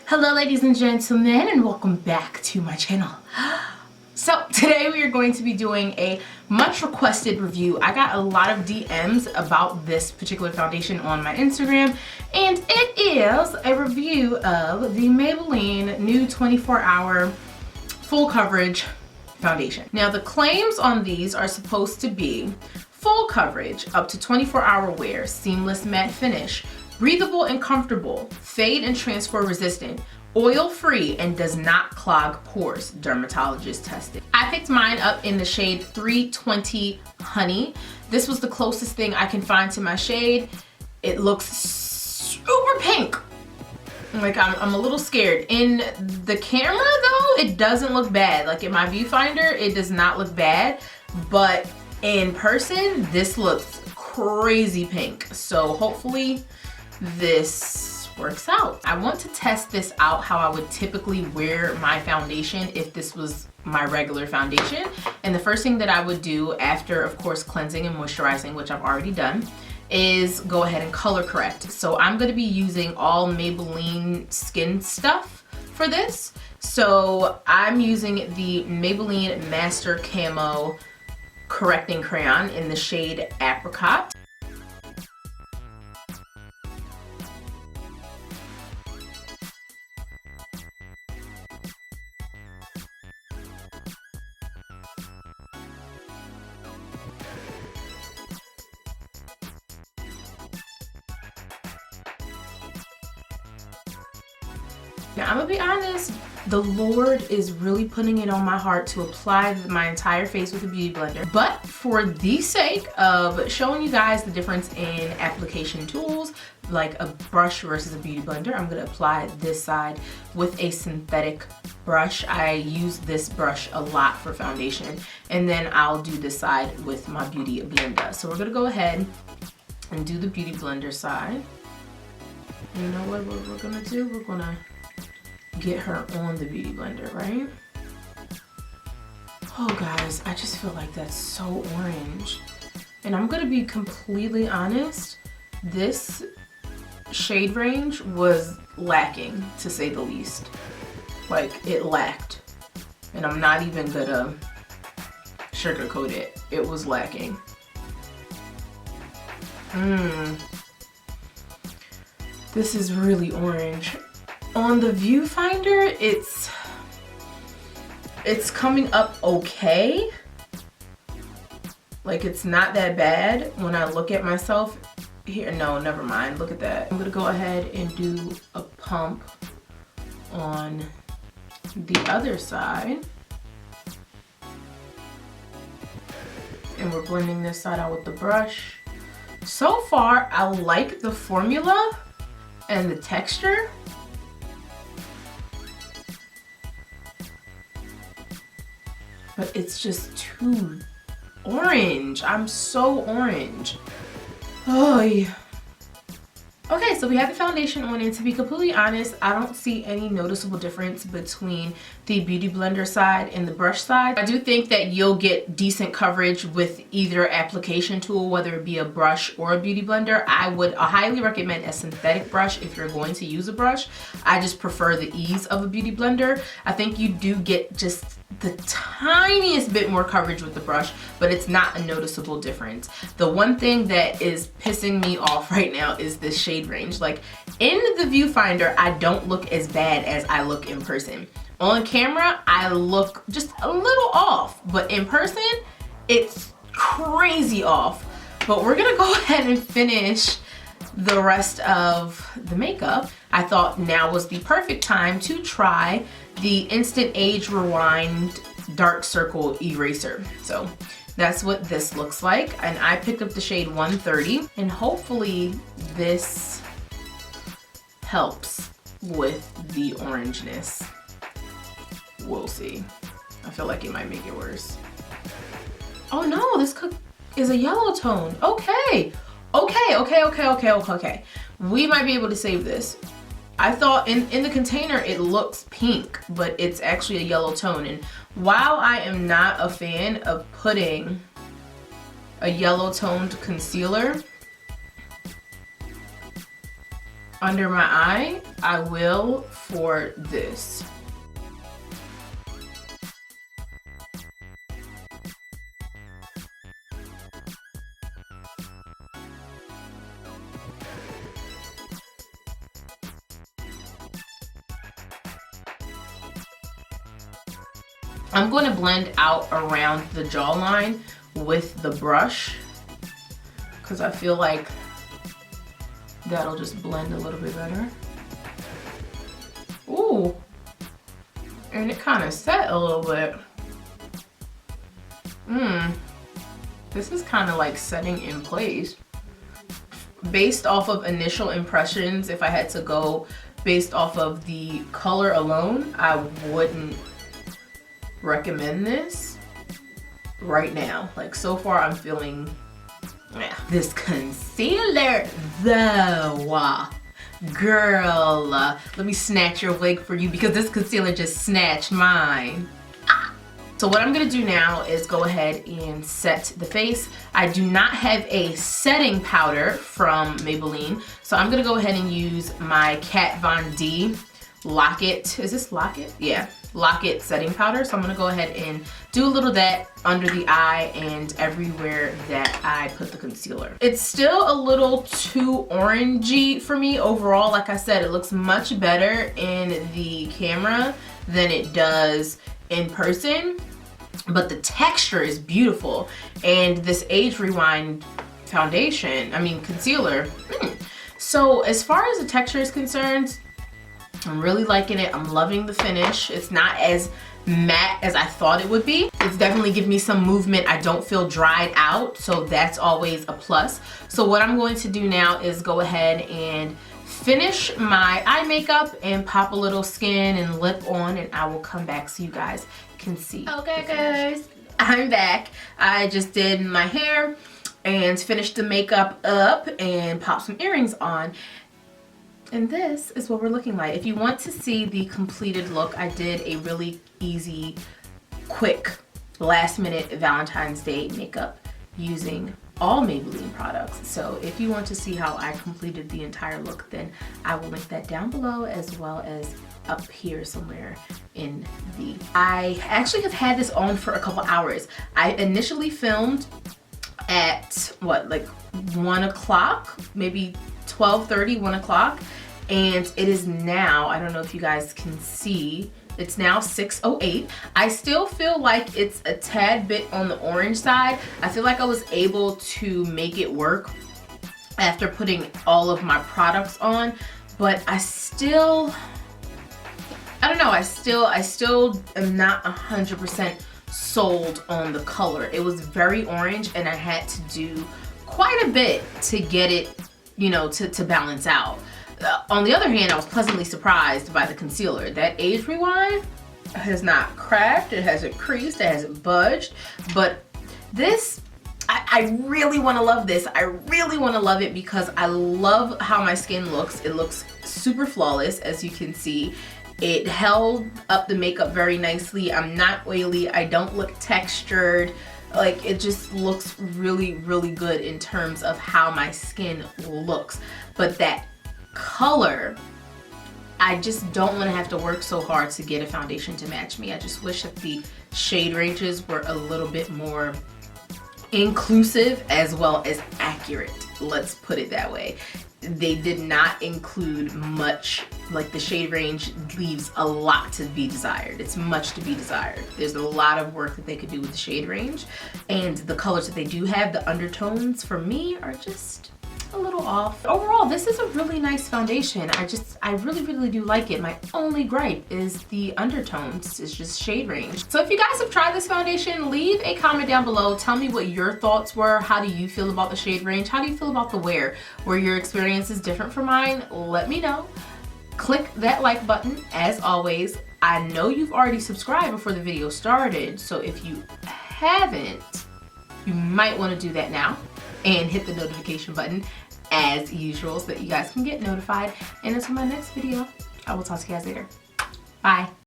Hello ladies and gentlemen, and welcome back to my channel. So today we are going to be doing a much requested review. I got a lot of DMs about this particular foundation on my Instagram, and it is a review of the Maybelline Nude 24-Hour Full Coverage Foundation. Now the claims on these are supposed to be full coverage, up to 24-hour wear, seamless matte finish, breathable and comfortable, fade and transfer resistant, oil-free, and does not clog pores, dermatologist tested. I picked mine up in the shade 320 Honey. This was the closest thing I can find to my shade. It looks super pink. Like I'm a little scared. In the camera though, it doesn't look bad. Like in my viewfinder, it does not look bad, but in person, this looks crazy pink. So hopefully this works out. I want to test this out how I would typically wear my foundation if this was my regular foundation. And the first thing that I would do after, of course, cleansing and moisturizing, which I've already done, is go ahead and color correct. So I'm going to be using all Maybelline skin stuff for this. So I'm using the Maybelline Master Camo correcting crayon in the shade Apricot. Now I'm gonna be honest, the Lord is really putting it on my heart to apply my entire face with a beauty blender. But for the sake of showing you guys the difference in application tools, like a brush versus a beauty blender, I'm gonna apply this side with a synthetic brush. I use this brush a lot for foundation, and then I'll do this side with my beauty blender. So we're gonna go ahead and do the beauty blender side. And you know what we're gonna do? We're gonna get her on the beauty blender, right? Oh guys, I just feel like that's so orange. And I'm gonna be completely honest, this shade range was lacking, to say the least. Like, it lacked. And I'm not even gonna sugarcoat it. It was lacking. This is really orange. On the viewfinder, it's coming up okay. Like, it's not that bad. When I look at myself here, no, never mind, look at that. I'm gonna go ahead and do a pump on the other side. And we're blending this side out with the brush. So far, I like the formula and the texture. But it's just too orange. I'm so orange. Oh yeah. Okay, so we have the foundation on, and to be completely honest, I don't see any noticeable difference between the beauty blender side and the brush side. I do think that you'll get decent coverage with either application tool, whether it be a brush or a beauty blender. I would highly recommend a synthetic brush if you're going to use a brush. I just prefer the ease of a beauty blender. I think you do get just the tiniest bit more coverage with the brush, but it's not a noticeable difference. The one thing that is pissing me off right now is this shade range. Like, in the viewfinder, I don't look as bad as I look in person. On camera, I look just a little off, but in person, it's crazy off. But we're gonna go ahead and finish the rest of the makeup. I thought now was the perfect time to try the Instant Age Rewind Dark Circle Eraser. So that's what this looks like. And I picked up the shade 130, and hopefully this helps with the orangeness. We'll see. I feel like it might make it worse. Oh no, this is a yellow tone. Okay. Okay. We might be able to save this. I thought in the container it looks pink, but it's actually a yellow tone. And while I am not a fan of putting a yellow toned concealer under my eye, I will for this. I'm going to blend out around the jawline with the brush because I feel like that'll just blend a little bit better. Ooh, and it kind of set a little bit. This is kind of like setting in place. Based off of initial impressions, if I had to go based off of the color alone, I wouldn't recommend this right now. Like, so far I'm feeling this concealer though, girl, let me snatch your wig for you because this concealer just snatched mine. So what I'm gonna do now is go ahead and set the face. I do not have a setting powder from Maybelline, so I'm gonna go ahead and use my Kat Von D Lock It. Is this Lock It? Yeah, Lock It setting powder. So I'm gonna go ahead and do a little of that under the eye and everywhere that I put the concealer. It's still a little too orangey for me overall. Like I said, it looks much better in the camera than it does in person, but the texture is beautiful. And this Age Rewind foundation, concealer. So as far as the texture is concerned, I'm really liking it. I'm loving the finish. It's not as matte as I thought it would be. It's definitely giving me some movement. I don't feel dried out, so that's always a plus. So what I'm going to do now is go ahead and finish my eye makeup and pop a little skin and lip on, and I will come back so you guys can see. Okay guys, I'm back. I just did my hair and finished the makeup up and popped some earrings on. And this is what we're looking like. If you want to see the completed look, I did a really easy, quick, last minute Valentine's Day makeup using all Maybelline products. So if you want to see how I completed the entire look, then I will link that down below as well as up here somewhere in the... I actually have had this on for a couple hours. I initially filmed at what, like 1 o'clock, maybe 12:30, 1 o'clock, and it is now, I don't know if you guys can see, it's now 6:08. I still feel like it's a tad bit on the orange side. I feel like I was able to make it work after putting all of my products on, but I still, I don't know, I still am not 100% sold on the color. It was very orange and I had to do quite a bit to get it, you know, to balance out. On the other hand, I was pleasantly surprised by the concealer. That Age Rewind has not cracked, it hasn't creased, it hasn't budged, but this, I really want to love this. I really want to love it because I love how my skin looks. It looks super flawless, as you can see. It held up the makeup very nicely. I'm not oily, I don't look textured. Like, it just looks really, really good in terms of how my skin looks. But that color, I just don't want to have to work so hard to get a foundation to match me. I just wish that the shade ranges were a little bit more inclusive as well as accurate. Let's put it that way. They did not include much. Like, the shade range leaves a lot to be desired. It's much to be desired. There's a lot of work that they could do with the shade range, and the colors that they do have, the undertones, for me are just a little off. Overall, this is a really nice foundation. I really, really do like it. My only gripe is the undertones. It's just shade range. So if you guys have tried this foundation, leave a comment down below. Tell me what your thoughts were. How do you feel about the shade range? How do you feel about the wear? Were your experiences different from mine? Let me know. Click that like button. As always, I know you've already subscribed before the video started, so if you haven't, you might want to do that now and hit the notification button as usual so that you guys can get notified. And until my next video, I will talk to you guys later. Bye.